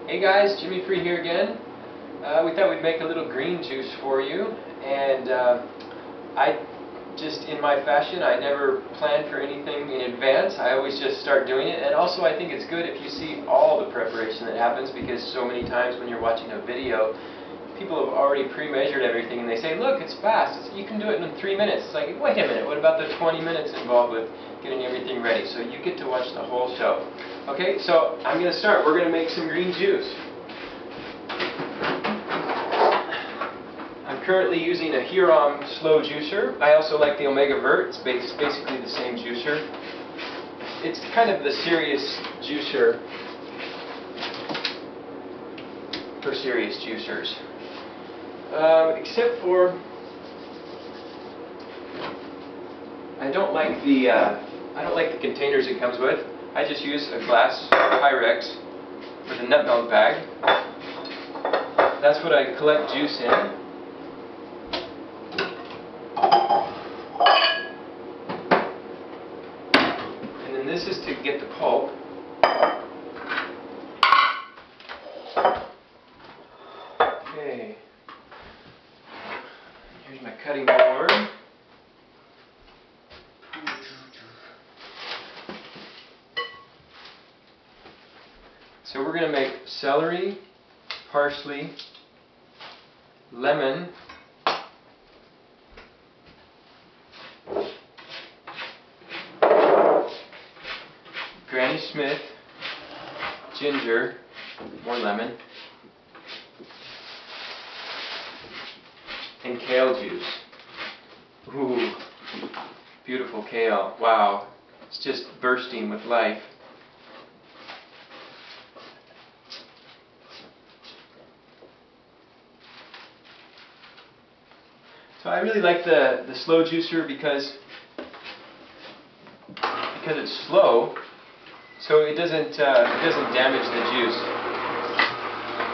Hey guys, Jimmy Free here again. We thought we'd make a little green juice for you, and I just, in my fashion, I never plan for anything in advance. I always just start doing it, and also I think it's good if you see all the preparation that happens, because so many times when you're watching a video, people have already pre-measured everything and they say, look, it's fast, you can do it in 3 minutes. It's like, wait a minute, what about the 20 minutes involved with getting everything ready? So you get to watch the whole show. Okay, so I'm going to start. We're going to make some green juice. I'm currently using a Huron slow juicer. I also like the Omega Vert. It's basically the same juicer. It's kind of the serious juicer for serious juicers. Except for I don't like the containers it comes with. I just use a glass Pyrex with a nut milk bag. That's what I collect juice in. And then this is to get the pulp. Okay. Here's my cutting board. So we're going to make celery, parsley, lemon, Granny Smith, ginger, more lemon, and kale juice. Ooh, beautiful kale. Wow, it's just bursting with life. So I really like the slow juicer because it's slow, so it doesn't damage the juice.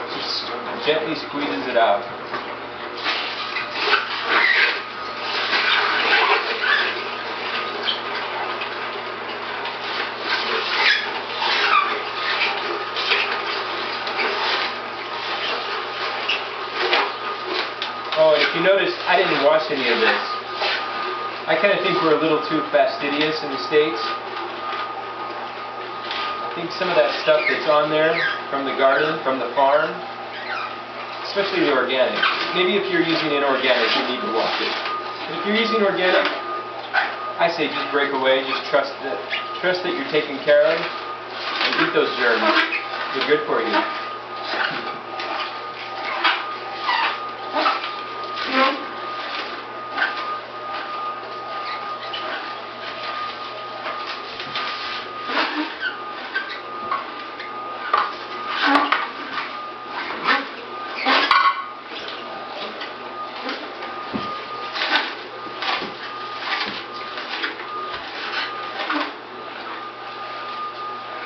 It just gently squeezes it out. Oh, and if you notice, I didn't wash any of this. I kind of think we're a little too fastidious in the States. I think some of that stuff that's on there from the garden, from the farm, especially the organic. Maybe if you're using inorganic, you need to wash it. But if you're using organic, I say just break away, just trust that you're taken care of, and eat those germs. They're good for you.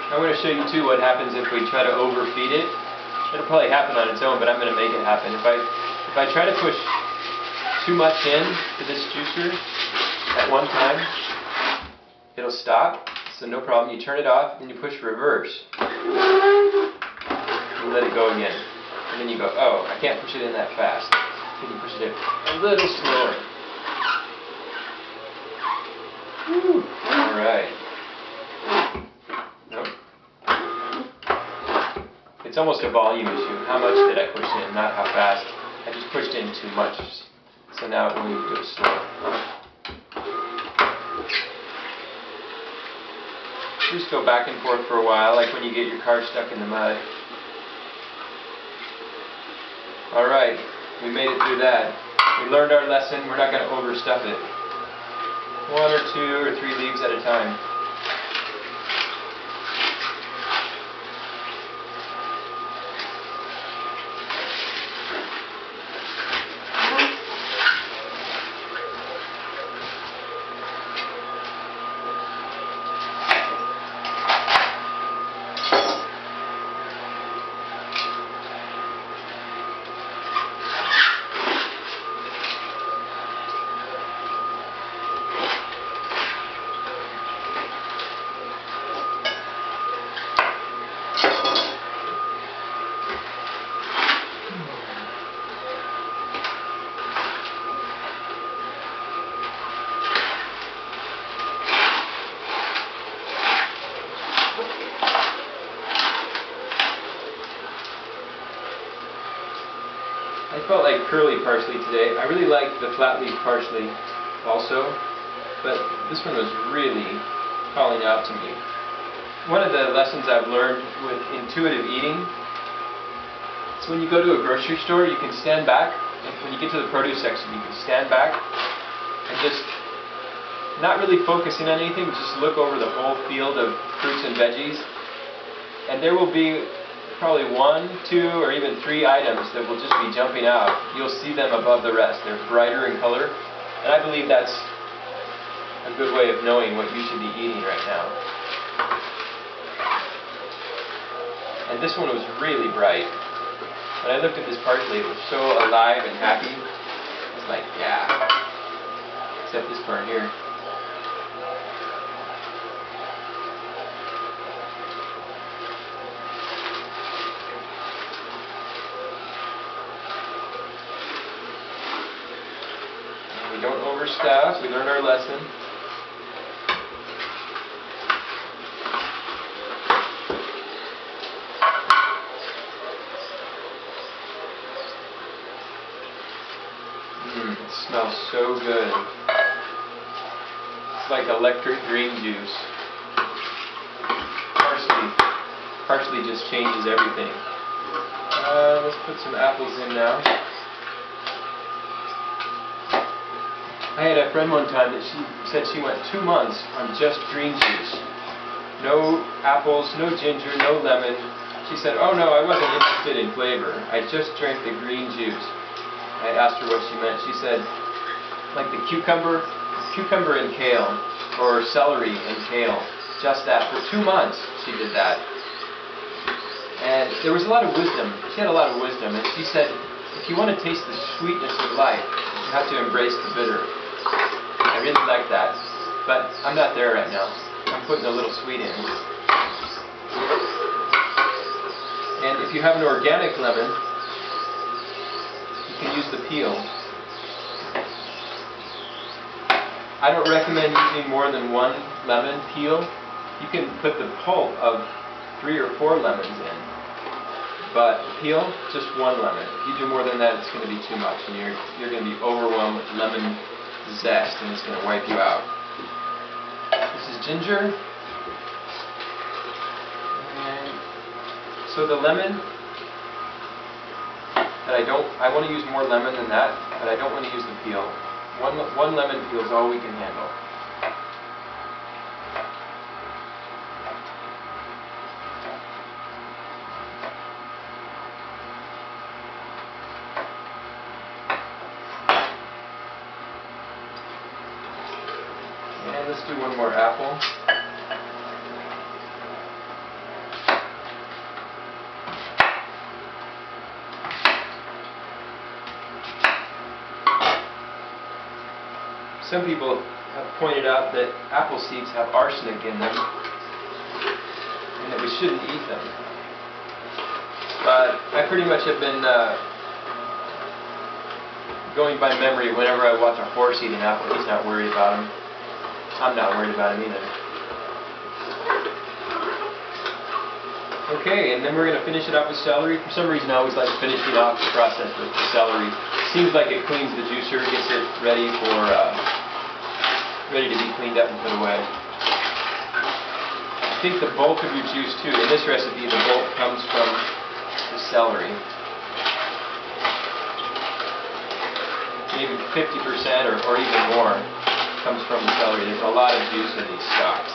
I want to show you too what happens if we try to overfeed it. It'll probably happen on its own, but I'm going to make it happen. If I try to push too much in to this juicer at one time, it'll stop. So no problem. You turn it off, and you push reverse. And let it go again. And then you go, oh, I can't push it in that fast. Then you push it in a little slower. Woo. All right. It's almost a volume issue. How much did I push in, not how fast. I just pushed in too much. So now we need to do it slow. Just go back and forth for a while, like when you get your car stuck in the mud. Alright, we made it through that. We learned our lesson. We're not going to overstuff it. 1 or 2 or 3 leaves at a time. I felt like curly parsley today. I really like the flat leaf parsley also, but this one was really calling out to me. One of the lessons I've learned with intuitive eating is when you go to a grocery store, you can stand back, and when you get to the produce section, you can stand back and just not really focusing on anything, but just look over the whole field of fruits and veggies, and there will be probably 1, 2, or even 3 items that will just be jumping out. You'll see them above the rest. They're brighter in color, and I believe that's a good way of knowing what you should be eating right now. And this one was really bright. When I looked at this parsley, it was so alive and happy. I was like, yeah. Except this part here. We don't overstuff. We learned our lesson. It smells so good. It's like electric green juice. Parsley just changes everything. Let's put some apples in now. I had a friend one time that she said she went 2 months on just green juice. No apples, no ginger, no lemon. She said, oh no, I wasn't interested in flavor. I just drank the green juice. I asked her what she meant. She said, like the cucumber and kale, or celery and kale. Just that. For 2 months she did that. And there was a lot of wisdom. She had a lot of wisdom. And she said, if you want to taste the sweetness of life, you have to embrace the bitter. I really like that, but I'm not there right now. I'm putting a little sweet in. And if you have an organic lemon, you can use the peel. I don't recommend using more than 1 lemon peel. You can put the pulp of 3 or 4 lemons in, but peel, just 1 lemon. If you do more than that, it's going to be too much, and you're going to be overwhelmed with lemon zest, and it's going to wipe you out. This is ginger, and so the lemon that I want to use more lemon than that, but I don't want to use the peel. One lemon peel is all we can handle. And let's do 1 more apple. Some people have pointed out that apple seeds have arsenic in them and that we shouldn't eat them. But I pretty much have been going by memory. Whenever I watch a horse eat an apple, he's not worried about them. I'm not worried about him either. Okay, and then we're going to finish it off with celery. For some reason I always like finishing off the process with the celery. Seems like it cleans the juicer, gets it ready for ready to be cleaned up and put away. I think the bulk of your juice too, in this recipe the bulk comes from the celery. Maybe 50% or even more comes from the celery. There's a lot of juice in these stocks.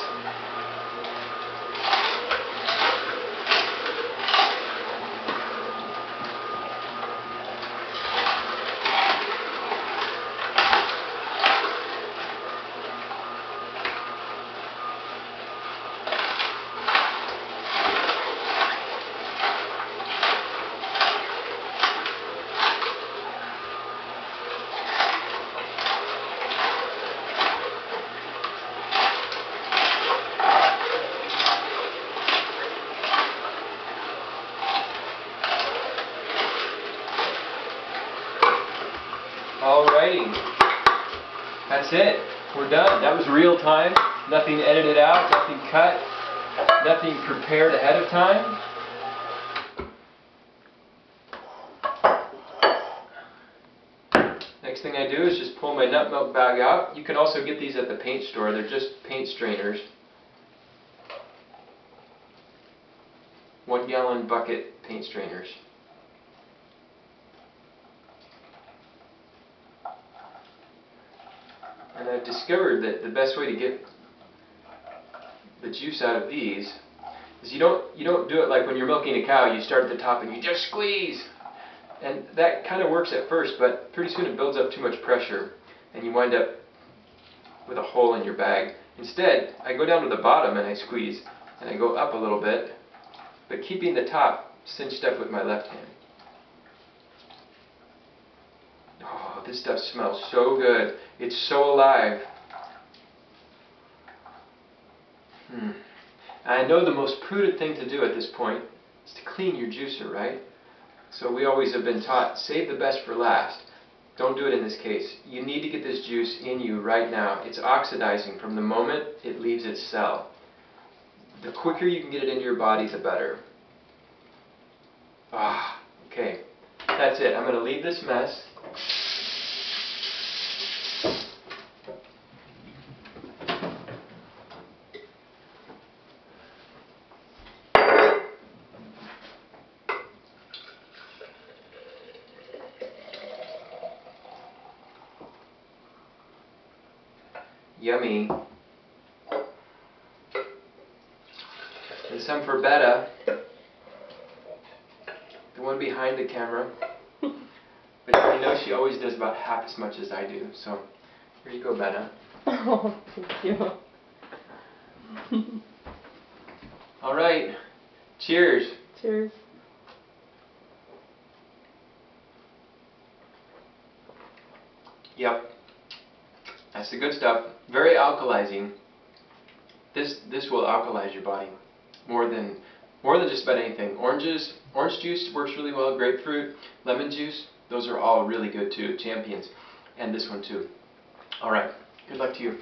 Alrighty, that's it. We're done. That was real time. Nothing edited out, nothing cut, nothing prepared ahead of time. I do is just pull my nut milk bag out. You can also get these at the paint store. They're just paint strainers. 1 gallon bucket paint strainers. And I've discovered that the best way to get the juice out of these is you don't do it like when you're milking a cow. You start at the top and you just squeeze. And that kind of works at first, but pretty soon it builds up too much pressure and you wind up with a hole in your bag. Instead, I go down to the bottom and I squeeze, and I go up a little bit, but keeping the top cinched up with my left hand. Oh, this stuff smells so good. It's so alive. I know the most prudent thing to do at this point is to clean your juicer, right? So we always have been taught, save the best for last. Don't do it in this case. You need to get this juice in you right now. It's oxidizing from the moment it leaves its cell. The quicker you can get it into your body, the better. Okay. That's it. I'm going to leave this mess. Yummy. And some for Betta, the one behind the camera. But I know she always does about half as much as I do. So here you go, Betta. Oh, thank you. All right. Cheers. Cheers. Yep. That's the good stuff. Very alkalizing. This will alkalize your body more than just about anything. Orange juice works really well. Grapefruit, lemon juice, those are all really good too. Champions, and this one too. All right. Good luck to you.